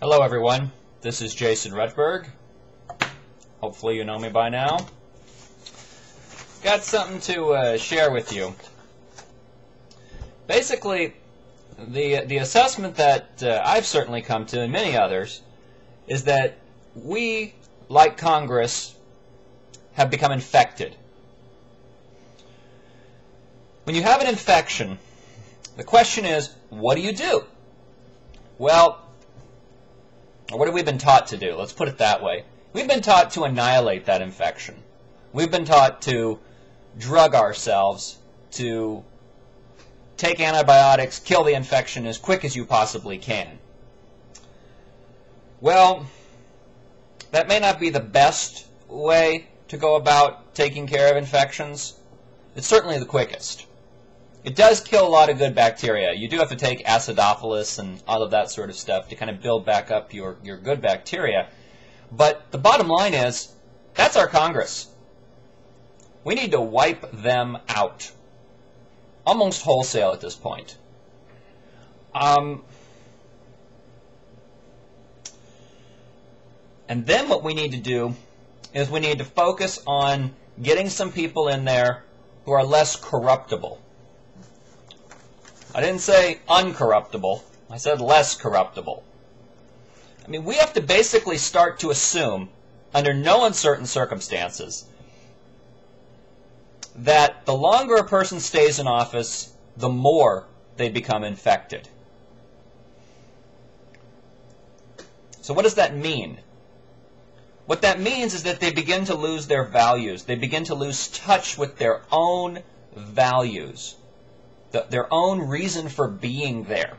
Hello everyone, this is Jason Rutberg. Hopefully you know me by now. Got something to share with you. Basically, the assessment that I've certainly come to, and many others, is that we, like Congress, have become infected. When you have an infection, the question is, what do you do? Well, what have we been taught to do? Let's put it that way. We've been taught to annihilate that infection. We've been taught to drug ourselves, to take antibiotics, kill the infection as quick as you possibly can. Well, that may not be the best way to go about taking care of infections. It's certainly the quickest. It does kill a lot of good bacteria. You do have to take acidophilus and all of that sort of stuff to kind of build back up your good bacteria. But the bottom line is, that's our Congress. We need to wipe them out. Almost wholesale at this point. And then what we need to do is we need to focus on getting some people in there who are less corruptible. I didn't say uncorruptible. I said less corruptible. I mean, we have to basically start to assume, under no uncertain circumstances, that the longer a person stays in office, the more they become infected. So what does that mean? What that means is that they begin to lose their values. They begin to lose touch with their own values, their own reason for being there.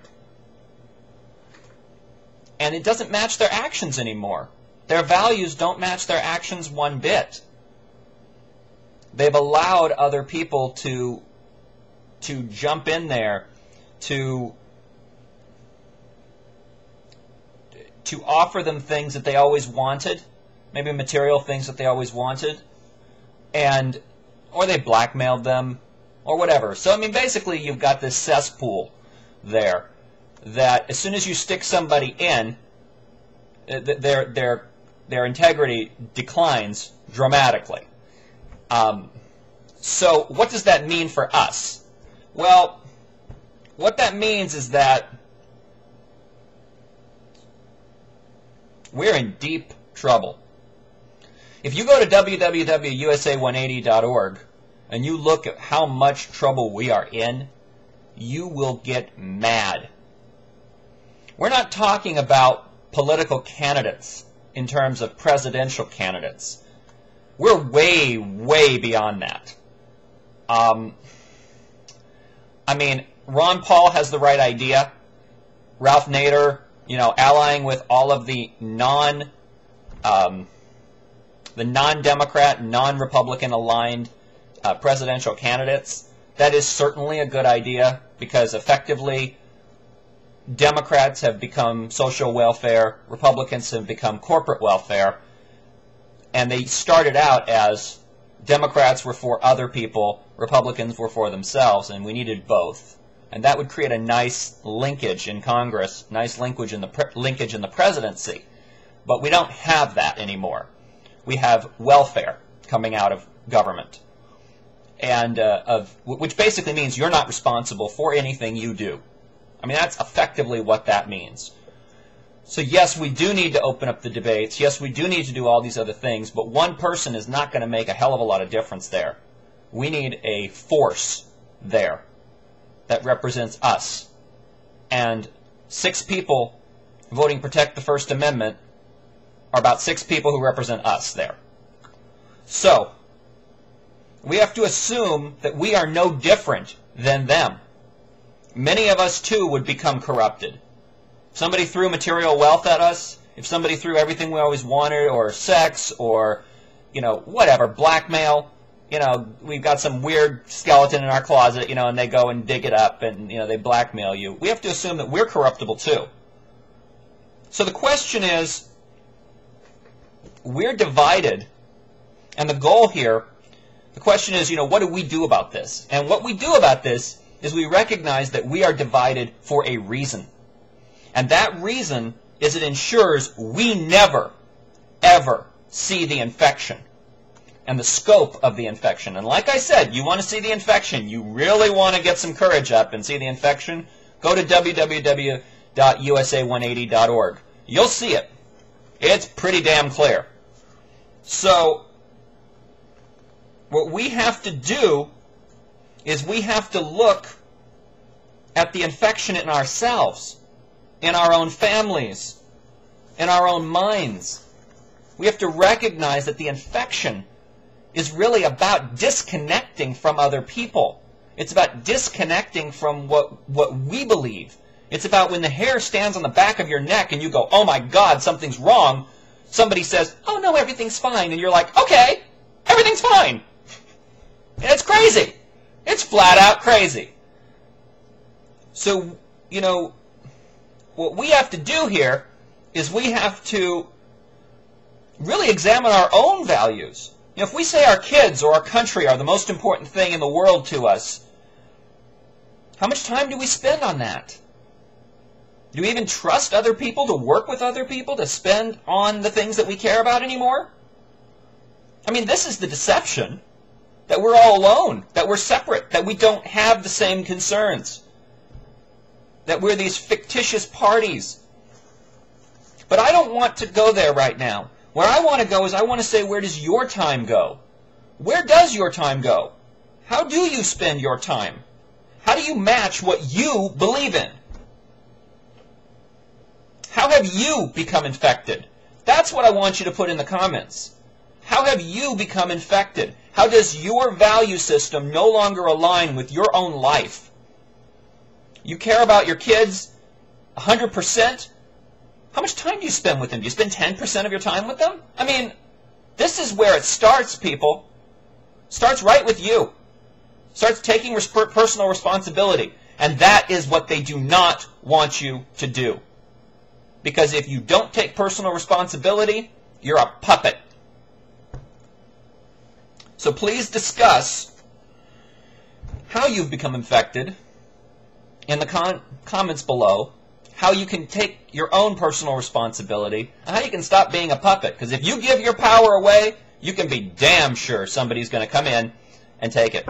And it doesn't match their actions anymore. Their values don't match their actions one bit. They've allowed other people to jump in there, to offer them things that they always wanted, maybe material things that they always wanted, or they blackmailed them, or whatever. So, I mean, basically you've got this cesspool there that as soon as you stick somebody in, their integrity declines dramatically. So what does that mean for us? Well, what that means is that we're in deep trouble. If you go to www.usa180.org and you look at how much trouble we are in, you will get mad. We're not talking about political candidates in terms of presidential candidates. We're way, way beyond that. I mean, Ron Paul has the right idea. Ralph Nader, allying with all of the non-Democrat, non-Republican aligned presidential candidates. That is certainly a good idea because effectively Democrats have become social welfare, Republicans have become corporate welfare, and they started out as Democrats were for other people, Republicans were for themselves, and we needed both. And that would create a nice linkage in Congress, nice linkage in the presidency. But we don't have that anymore. We have welfare coming out of government, and which basically means you're not responsible for anything you do. I mean, that's effectively what that means. So yes, we do need to open up the debates. Yes, we do need to do all these other things, but one person is not going to make a hell of a lot of difference there. We need a force there that represents us. And 6 people voting Protect the First Amendment are about 6 people who represent us there. So, we have to assume that we are no different than them. Many of us, too, would become corrupted. If somebody threw material wealth at us, if somebody threw everything we always wanted, or sex, or, whatever, blackmail, we've got some weird skeleton in our closet, and they go and dig it up, and, they blackmail you. We have to assume that we're corruptible, too. So the question is, we're divided, and the goal here, the question is, what do we do about this? And what we do about this is we recognize that we are divided for a reason. And that reason is it ensures we never, ever see the infection and the scope of the infection. And like I said, you want to see the infection, you really want to get some courage up and see the infection, go to www.usa180.org. You'll see it. It's pretty damn clear. So, what we have to do is we have to look at the infection in ourselves, in our own families, in our own minds. We have to recognize that the infection is really about disconnecting from other people. It's about disconnecting from what we believe. It's about when the hair stands on the back of your neck and you go, oh my God, something's wrong. Somebody says, oh no, everything's fine. And you're like, okay, everything's fine. It's crazy. It's flat out crazy. So, you know, what we have to do here is we have to really examine our own values. You know, if we say our kids or our country are the most important thing in the world to us, how much time do we spend on that? Do we even trust other people to work with other people to spend on the things that we care about anymore? I mean, this is the deception, that we're all alone, that we're separate, that we don't have the same concerns, that we're these fictitious parties. But I don't want to go there right now. Where I want to go is I want to say, where does your time go? Where does your time go? How do you spend your time? How do you match what you believe in? How have you become infected? That's what I want you to put in the comments. How have you become infected? How does your value system no longer align with your own life? You care about your kids 100%? How much time do you spend with them? Do you spend 10% of your time with them? I mean, this is where it starts, people. It starts right with you. It starts taking personal responsibility. And that is what they do not want you to do. Because if you don't take personal responsibility, you're a puppet. So please discuss how you've become infected in the comments below, how you can take your own personal responsibility, and how you can stop being a puppet. Because if you give your power away, you can be damn sure somebody's going to come in and take it.